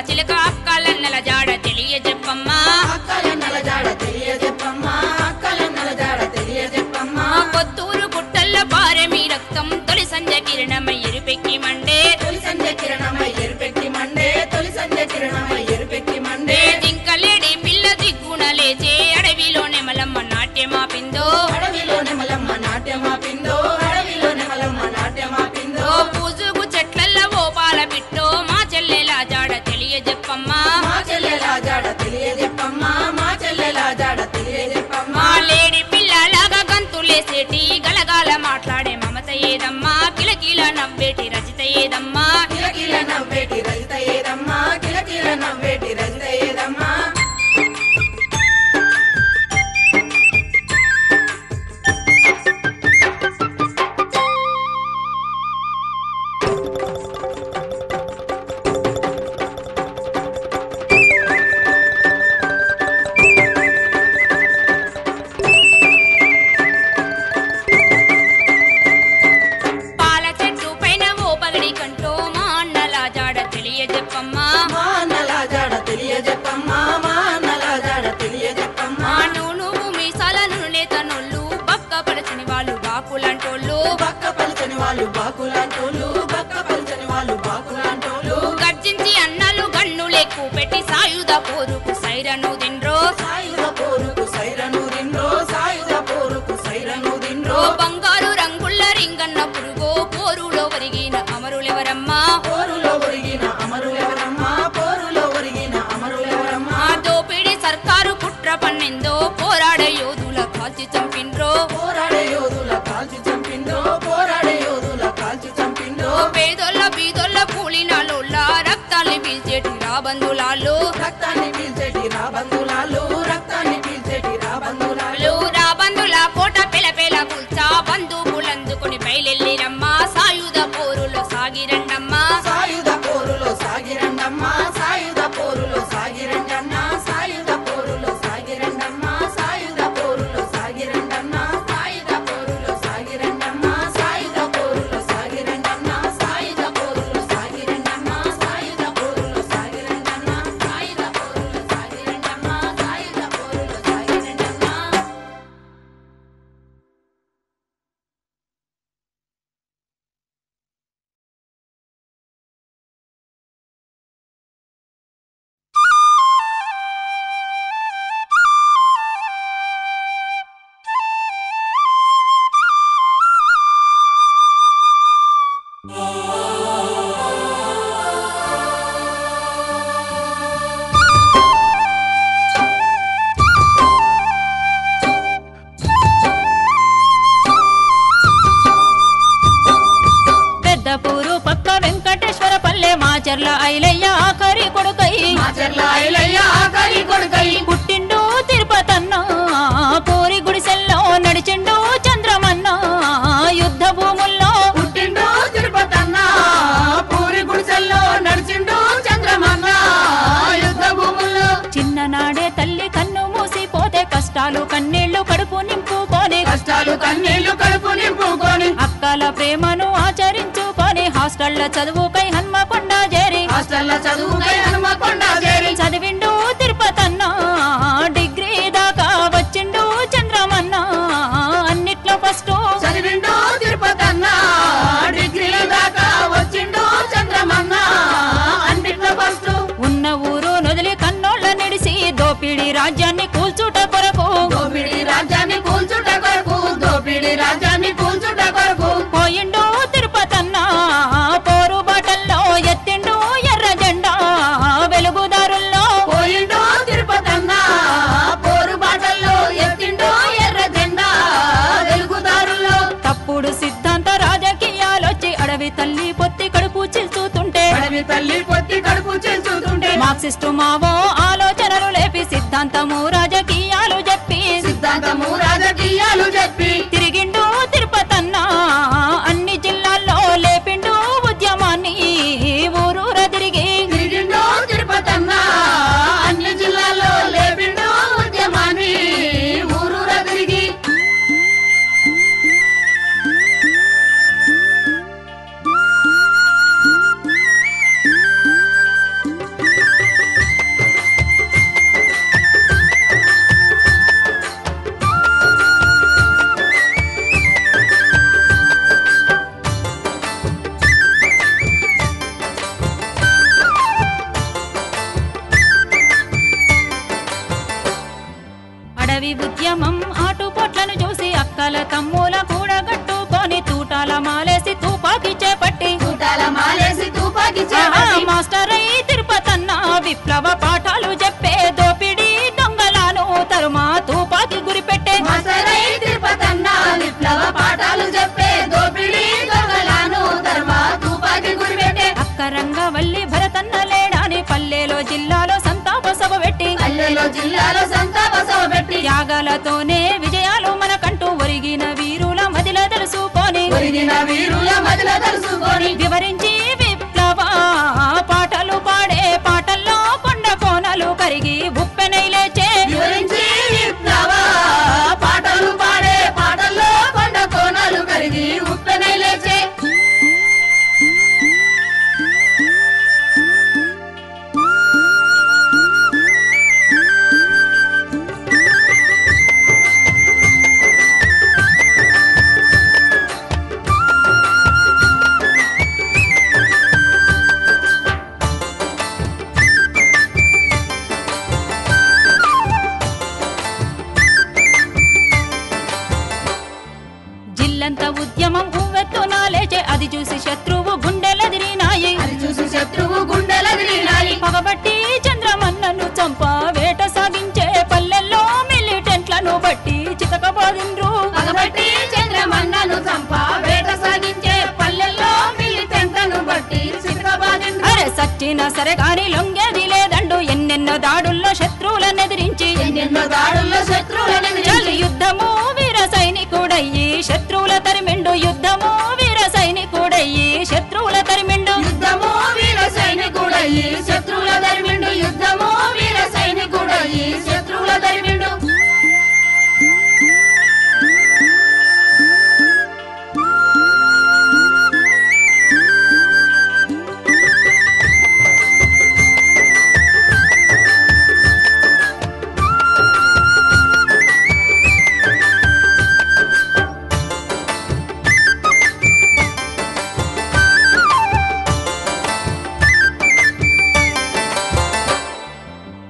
చిలక అక్కలన్నల జాడ తెలియజెప్పమ్మా అక్కలన్నల జాడ తెలియజెప్పమ్మా అక్కలన్నల జాడ తెలియజెప్పమ్మా కొత్తూరు గుట్టల్ల పారె మీ రక్తం తొలి సంధ్య కిరణమై ఎరుపెక్కి మండే తొలి సంధ్య కిరణమై ఎరుపెక్కి మండే తొలి సంధ్య కిరణమై ఎరుపెక్కి మండే దింకలేడి పిల్ల దిగ్గున లేచే అడవిలో నెమలమ్మ నాట్యమాపిందో అడవిలో నెమలమ్మ నాట్యమాపిందో అడవిలో నెమలమ్మ నాట్యమాపిందో పూజుగు చెట్లల్ల ఓ పాల పిట్టో మా చెల్లెల జాడ తెలియజెప్పమ్మా మా చెల్లెల జాడ తెలియజెప్పమ్మా మా చెల్లెల జాడ తెలియజెప్పమ్మా లేడి పిల్లలాగా గంతులేసేటి గలగాల మాట్లాడే మమత ఏదమ్మా కిలకిల నవ్వేటి రజిత ఏదమ్మా కిలకిల నవ్వేటి రజిత ఏదమ్మా కిలకిల నవ్వేటి రజిత ఏదమ్మా పాల చెట్టు పైన ఓ పగడి కంటో మా అన్నల జాడ తెలియజెప్పమ్మా మా అన్నల జాడ తెలియజెప్పమ్మా మా అన్నల జాడ తెలియజెప్పమ్మా నువ్వు మీసాల నూనె తనోళ్ళు బక్క పడచని వాళ్ళు బాకులంటోళ్ళు బక్క పలచని వాళ్ళు బాకులాంటోళ్ళు బక్క పలచని వాళ్ళు బాకులాంటోళ్ళు గర్జించి అన్నలు గన్నులెక్కు పెట్టి సాయుధ పోరుకు సైరను దిండ్రో సాయుధ పోరుకు సైరను దిండ్రో సాయుధ పోరుకు సైరను దిండ్రో బంగారు రంగుళ్ళ రింగన్న పురుగో పోరులో వరిగిన అమరులెవరమ్మా పోరులో ఒరిగిన అమరులెవరమ్మా పోరులో ఒరిగిన అమరులెవరమ్మా దోపిడి సర్కారు కుట్ర పన్నెందో పోరాడే యోధుల కాల్చి చంపిండ్రో పోరాడే యోధుల కాల్చి చంపిండ్రో పోరాడే యోధుల కాల్చి చంపిండ్రో పేదోళ్ళ బీదోళ్ళ కూలినాలోళ్ళ రక్తాన్ని పీల్చేటి రాబందులాలు రక్తాన్ని పీల్చేటి రాబందులాలు రక్తాన్ని పీల్చేటి రాబందులాలు రాబందుల కోట పెలపెల కూల్చా బంధువులందుకుని బయలెల్లిరమ్మా సాయుధ పోరులో సాగిరండమ్మా సాయుధ పోరులో సాగిరండమ్మా సాయుధ పోరులో సాగిరండన్నా సాయుధ పోరులో సాగిరండమ్మా సాయుధ పోరులో సాగిరండన్నా సాయుధ పోరులో సాగిరండమ్మా సాయుధ పోరులో సాగిరండన్నా సాయుధ పోరులో సాగిరండమ్మా సాయుధ పోరులో సాగిరండన్నా సాయుధ పోరులో సాగిరండమ్మా సాయుధ పోరులో సాగిరండన్నా కష్టాలు కన్నీళ్లు కడుపు నింపుకొని కష్టాలు కన్నీళ్లు కడుపు నింపుకొని అక్కల ప్రేమను ఆచరించుకొని హాస్టల్ల చదువుకై హన్మకొండ చేరి హాస్టల్ల చదువుకై హనుమకొండ చేరి చదివిండు తిరుపతన్న డిగ్రీ దాకా వచ్చిండు చంద్రమన్న అన్నిట్లో ఫస్ట్ చదివిండు తిరుపతన్న డిగ్రీ దాకా వచ్చిండు చంద్రమన్న అన్నిట్లో ఫస్ట్ ఉన్న ఊరు నొదిలి కన్నోళ్ళ నిడిసి దోపిడి రాజ్యాన్ని కూల్చుట కొరకు దోపిడి రాజ్యాన్ని కూల్చుట కొరకు దోపిడి రాజ్యాన్ని కూల్చుట కొరకు పోయిండు తిరుపతన్న పోరు బాటల్లో ఎత్తిండు ఎర్ర జెండా వెలుగుదారుల్లో పోయిండు తిరుపతన్న పోరు బాటల్లో ఎత్తిండు ఎర్ర జెండా వెలుగుదారుల్లో తప్పుడు సిద్ధాంత రాజకీయాలొచ్చి అడవి తల్లి పొత్తి కడుపు చిల్చుతుంటే అడవి తల్లి పొత్తి కడుపు చేస్తుంటే మార్క్సిస్టు మావో ఆలోచనలు లేపి సిద్ధాంతము రాజకీయాలు చెప్పి సిద్ధాంతము రాజకీయాలు చెప్పి తిరిగిండు తిరుపతన్న అన్ని జిల్లాల్లో లేపిండు ఉద్యమాన్ని ఊరూర తిరిగి తిరిగిండు తిరుపతన్న అన్ని జిల్లాల్లో లేపిండు ఉద్యమాన్ని ఊరూర తిరిగి అడవి ఉద్యమం ఆటుపోట్లను చూసి అక్కల తమ్ముల కూడగట్టుకొని తూటాల మాలేసి తుపాకీ చేపట్టి తూటాల మాలేసి తుపాకీ చేపట్టి మాస్టర్ అయి తిరుపతన్న విప్లవ పాఠాలు చెప్పే దోపిడి దొంగలను తరుమా తుపాకీ గురిపెట్టే మాసరై తిరుపతన్న విప్లవ పాఠాలు చెప్పే దోపిడి దొంగలను ధర్మ తుపాకీ గురిపెట్టే అక్కరంగవల్లి భరతన్న లేడాని పల్లెలో జిల్లాలో సంతాప సభ పెట్టి పల్లెలో జిల్లాలో సంతాప సభ పెట్టి త్యాగాలతోనే విజయాలు మనకంటూ ఒరిగిన వీరుల మదిల తెలుసుకొని ఒరిగిన వీరుల మదిల తెలుసుకొని వివరించి విప్లవ పాటలు పాడే పాటల్లో కొండ కోనలు కరిగి ఉప్పెనై లేచే వివరించి విప్లవ పాటలు పాడే పాటల్లో కొండ కోణాలు కరిగి ఉప్పెనై లేచే జిల్లంత ఉద్యమం ఉవ్వెత్తున లేచే అది చూసి శత్రువు గుండెలదిరినాయి అది చూసి శత్రువు గుండెలదిరినాయి పగబట్టి చంద్రమన్నను చంప వేట సాగించే పల్లెల్లో మిలిటెంట్లను బట్టి చితకబాదిండ్రు పగబట్టి చంద్రమన్నను చంప వేట సాగించే పల్లెల్లో మిలిటెంట్లను బట్టి సిద్ధబాదిండ్రు అరే సచ్చినా సరే కాని లొంగేది లేదండు ఎన్నెన్నో దాడుల్లో శత్రువులను ఎదిరించి ఎన్నెన్నో దాడుల్లో శత్రువులను చల్ ఎదిరించి యుద్ధము వీర సైనికుడయ్యి శత్రువుల తరిమిండు యుద్ధము వీర సైనికుడయ్యి శత్రువుల తరిమిండు యుద్ధము వీర సైనికుడయ్యి శత్రువుల ధర్మిండు యుద్ధము వీర సైనికుడయ్యి శత్రువుల ధర్మిండు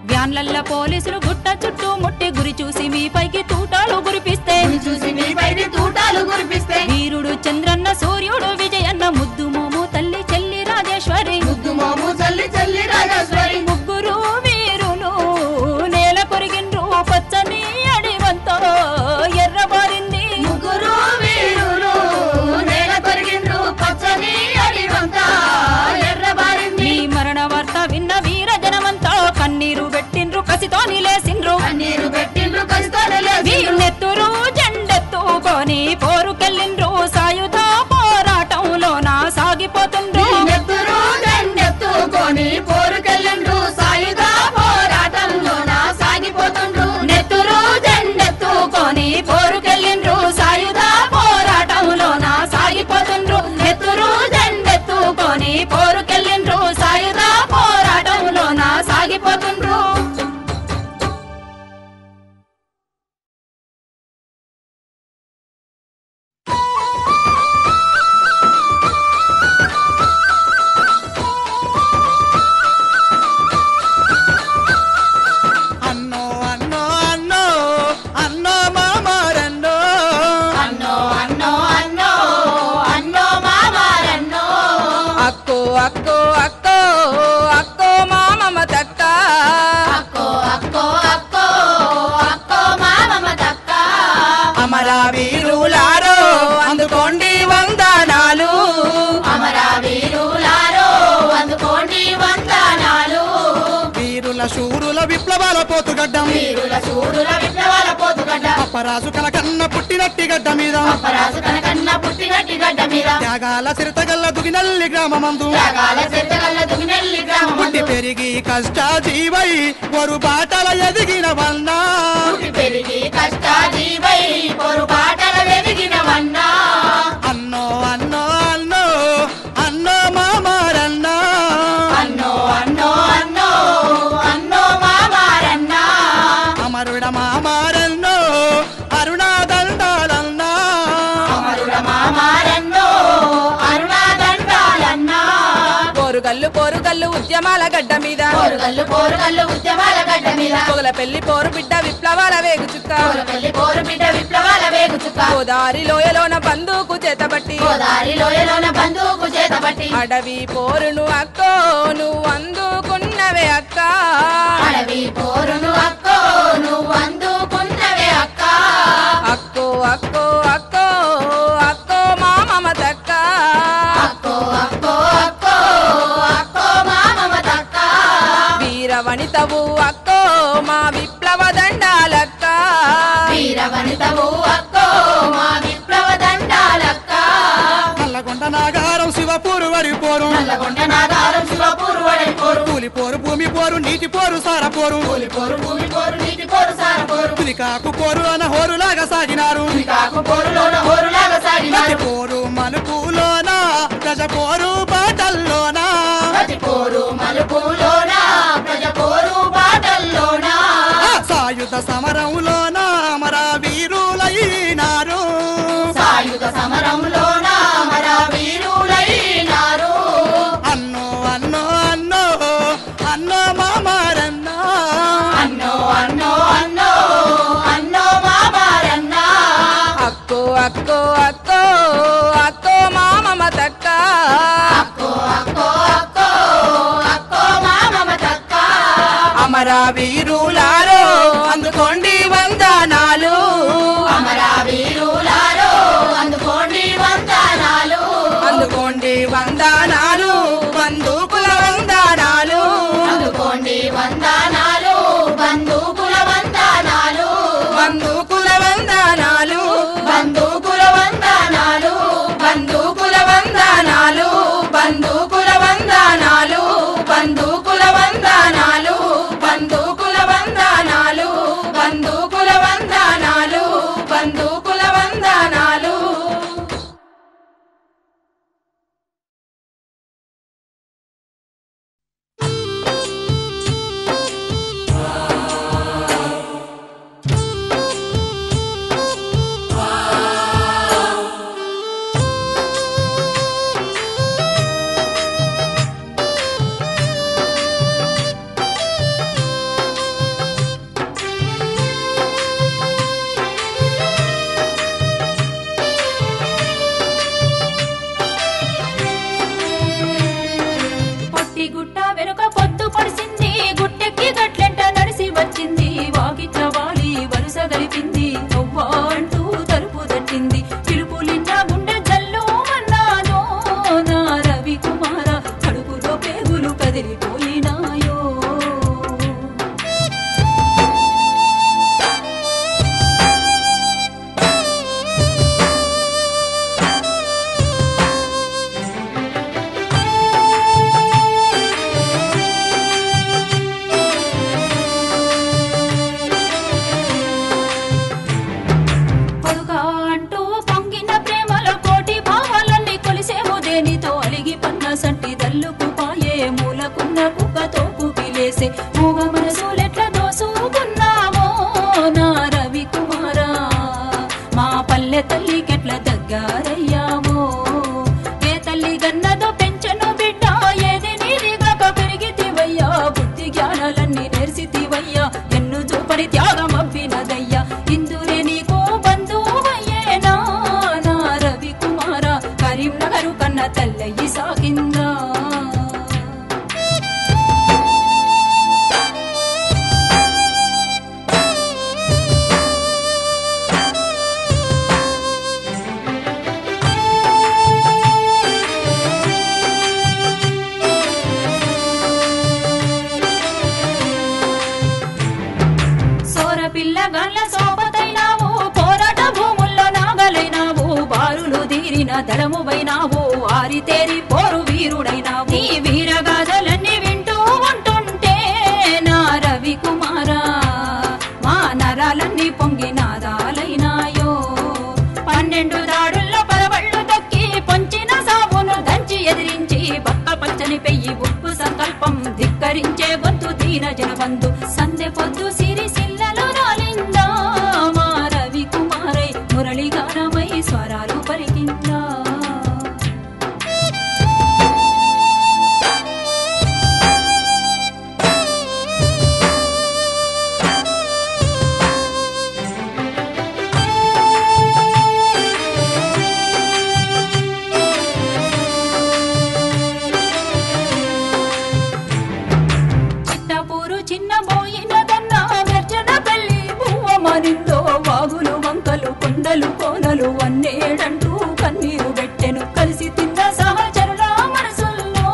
వ్యాన్లల్ల పోలీసులు గుట్ట చుట్టూ ముట్టి గురి చూసి మీ పైకి తూటాలు గురిపిస్తే చూసి మీ పైకి తూటాలు కురిపిస్తే వీరుడు చంద్రన్న సూర్యుడు విజయన్న ముద్దు మోము తల్లి చెల్లి రాజేశ్వరి ముద్దు మోము చల్లి చల్లి రాజేశ్వరి ముగ్గురు వీరులు నేల కొరిగిండ్రు పచ్చని అడివంతో ఎర్రబారింది ముగ్గురు వీరులు నేల కొరిగిండ్రు పచ్చని అడివంతా ఎర్రబారింది మీ మరణ వార్త విన్న వీర జనమంతా కన్నీరు పెట్టిండ్రు కసితోని లేసిండ్రు కన్నీరు పెట్టిండ్రు కసితోనే మీ లేచిండ్రు నెత్తురు జెండెత్తుకొని పోరుకెళ్ళిండ్రు సాయుధ పోరాటంలోన సాగిపోతుండ్రు నెత్తురు దండెత్తుకొని పోరుకెళ్ళిండ్రు సాయుధ పోరాటంలోన సాగిపోతుండ్రు నెత్తురు దండెత్తుకొని శూరుల విప్లవాల పోతుగడ్డం వీరుల శూరుల విప్లవాల పోతుగడ్డ అప్పరాజు కనకన్న పుట్టినట్టి గడ్డ మీద అప్పరాజు కనకన్న పుట్టినట్టి గడ్డ మీద త్యాగాల సిరతగల్ల దుగినల్లి గ్రామమందు త్యాగాల సిరతగల్ల దుగినెల్లి గ్రామమందు పుట్టి పెరిగి కష్ట జీవై ఒరు బాటల ఎదిగిన వన్నా పుట్టి పెరిగి కష్టాజీవై పొరుపాటల వెదిగినవన్నా అన్నో అన్నో అన్నో అన్నో మామారన్నా అన్నో అన్నో అన్నో అన్నో మామారన్నా అమరుడ మామారన్నో అరుణాదండాలన్నా అమరుడ మామారన్నో అరుణాదండాలన్నా పోరుగల్లు పోరుగల్లు ఉద్యమాల గడ్డ మీద పోరుగల్లు పోరుగల్లు ఉద్యమాల గడ్డ మీద పొగల పెళ్లి పోరు బిడ్డ విప్లవాల వేగు చుక్క పోరుగల్లి పోరు బిడ్డ విప్లవాల వేగు చుక్క గోదారి లోయలోన బందూకు చేతబట్టి గోదారి లోయలోన బందూకు చేతబట్టి అడవి పోరును అక్కో నువ్వు అందుకున్నవే అక్క అడవి పోరును అక్కో నువ్వు అందుకున్నవే అక్క అక్కో అక్కో అక్కో అక్కో మా మమతక్క అక్కో అక్కో అక్కో అక్కో మా మమతక్క వీరవనితవు అక్కో మా విప్లవ దండాలక్క వీరవనితవు అక్కో మా విప్లవ దండాలక్క నల్లగొండ నాగారం శివపూరు వరిపోరు నల్లగొండ నాగారం శివపూరు వడైపోరు కూలిపోరు భూమి పోరు నీటి పోరు సారపోరు పోరు భూమి పోరు నీటి పోరు సారపోరు పులికాకు పోరు అన హోరులాగా సాగినారు కాకు పోరులోన హోరులాగా సాగినారు ప్రతి పోరు మలుపులోన గజ పోరు బాటల్లోన ప్రతి పోరు మలుపులోన ప్రజ పోరు బాటల్లోన సాయుధ సమరంలోన అమర వీరులైనారు సాయుధ సమరంలోన అమర వీరులైనారు అన్నో అన్నో అన్నో అన్నో మామారన్నా అన్నో అన్నో అన్నో అన్నో మామారన్నా అక్కో అక్కో అక్కో అక్కో మా మమతక్క అక్కో అక్కో అక్కో అక్కో మా మమతక్క అమర వీరులారో అందుకోండి వందనాలు అమర వీరులారో అందుకోండి వందనాలు అందుకోండి వందనాలు బంధుకుల వందనాలు అందుకోండి వందనాలు బంధుకుల వందనాలు బంధుకుల వందనాలు బంధుకుల వందనాలు బంధుకుల వందనాలు బంధుకుల వందనాలు బంధుకుల వందనాలు బంధుకుల వందనాలు బంధుకుల వందనాలు పిల్లగాళ్ళ సోపతైనావు పోరాట భూముల్లో నాగలైనావు బారులు తీరిన దళమువైనావు ఆరితేరి పోరు వీరుడైనావు నీ వీరగాథలన్నీ వింటూ ఉంటుంటే నా రవికుమారా మా నరాలన్నీ పొంగి నాదాలైనాయో 12 దాడుల్లో పరవళ్ళు తొక్కి పొంచిన సాబును దంచి ఎదిరించి బక్క పచ్చని పెయ్యి ఉప్పు సంకల్పం ధిక్కరించే గొంతు దీన జనబంధు సందె పొద్దు సిరిసిల్లలో రాలిందా మా రవికుమారై మురళిగానమై స్వరాలు పలికిందా కొండలు కోనలు వన్నేడంటూ కన్నీరు పెట్టెను కలిసి తిన్న సహచరుల మనసుల్లో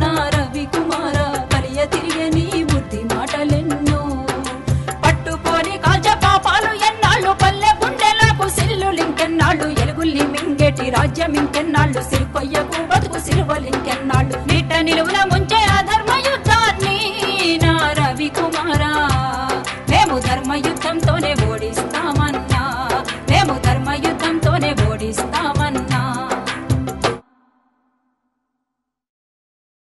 నా రవికుమార కలియ తిరిగే నీ బుద్ధి మాటలెన్నో పట్టుకొని కాల్చ పాపాలు ఎన్నాళ్ళు పల్లె గుండెలకు సిల్లులింకెన్నాళ్ళు ఎలుగుల్ని మింగేటి రాజ్యం ఇంకెన్నాళ్ళు సిరికొయ్యకు బతుకు సిరువలింకెన్నాళ్ళు నీట నిలువుల ముంచే అధర్మ యుద్ధాన్ని నా రవికుమార మేము ధర్మ యుద్ధంతోనే ఓడి